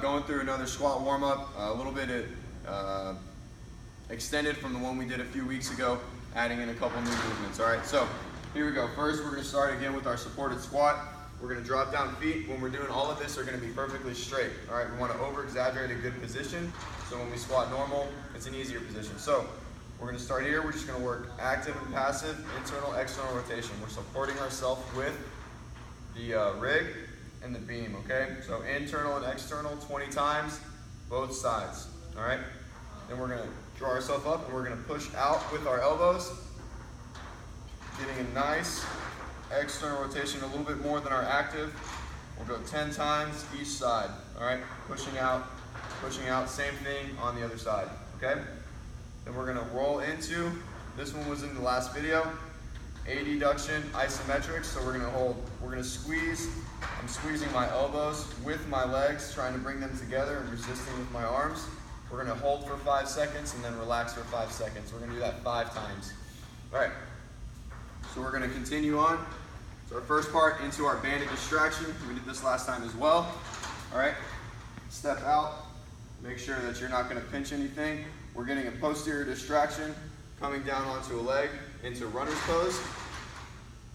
Going through another squat warm-up, a little bit extended from the one we did a few weeks ago, adding in a couple new movements. All right, so here we go. First, we're going to start again with our supported squat. We're going to drop down feet. When we're doing all of this, they're going to be perfectly straight. All right, we want to over-exaggerate a good position, so when we squat normal, it's an easier position. So we're going to start here. We're just going to work active and passive, internal, external rotation. We're supporting ourselves with the rig and the beam, okay? So internal and external 20 times, both sides, all right? Then we're gonna draw ourselves up and we're gonna push out with our elbows, getting a nice external rotation, a little bit more than our active. We'll go 10 times each side, all right? Pushing out, same thing on the other side, okay? Then we're gonna roll into, this one was in the last video, adduction isometric, so we're gonna squeeze. I'm squeezing my elbows with my legs, trying to bring them together and resisting with my arms. We're gonna hold for 5 seconds and then relax for 5 seconds. We're gonna do that 5 times. All right, so we're gonna continue on. So our first part into our banded distraction. We did this last time as well. All right, step out. Make sure that you're not gonna pinch anything. We're getting a posterior distraction, coming down onto a leg into runner's pose.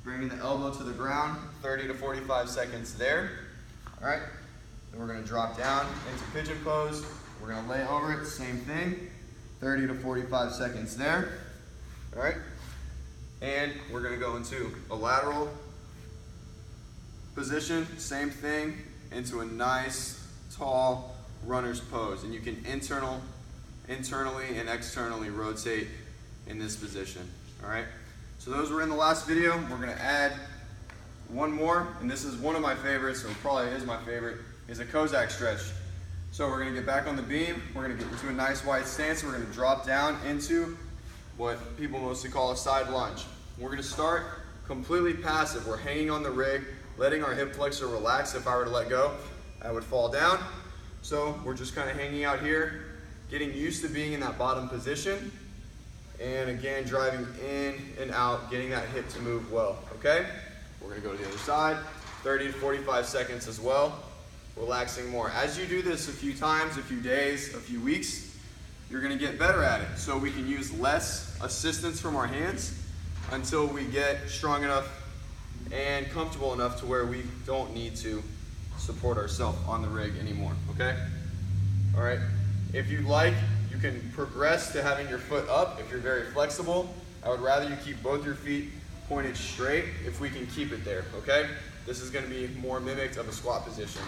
Bringing the elbow to the ground, 30 to 45 seconds there. All right, then we're gonna drop down into pigeon pose. We're gonna lay over it, same thing, 30 to 45 seconds there. All right, and we're gonna go into a lateral position, same thing, into a nice, tall runner's pose. And you can internally and externally rotate in this position, all right? So those were in the last video. We're gonna add one more, and this is one of my favorites, or probably is my favorite, is a Cossack stretch. So we're gonna get back on the beam, we're gonna get into a nice wide stance, and we're gonna drop down into what people mostly call a side lunge. We're gonna start completely passive. We're hanging on the rig, letting our hip flexor relax. If I were to let go, I would fall down. So we're just kind of hanging out here, getting used to being in that bottom position. And again, driving in and out, getting that hip to move well, okay? We're gonna go to the other side, 30 to 45 seconds as well, relaxing more. As you do this a few times, a few days, a few weeks, you're gonna get better at it. So we can use less assistance from our hands until we get strong enough and comfortable enough to where we don't need to support ourselves on the rig anymore, okay? All right, if you'd like, you can progress to having your foot up if you're very flexible. I would rather you keep both your feet pointed straight if we can keep it there, okay? This is gonna be more mimicked of a squat position.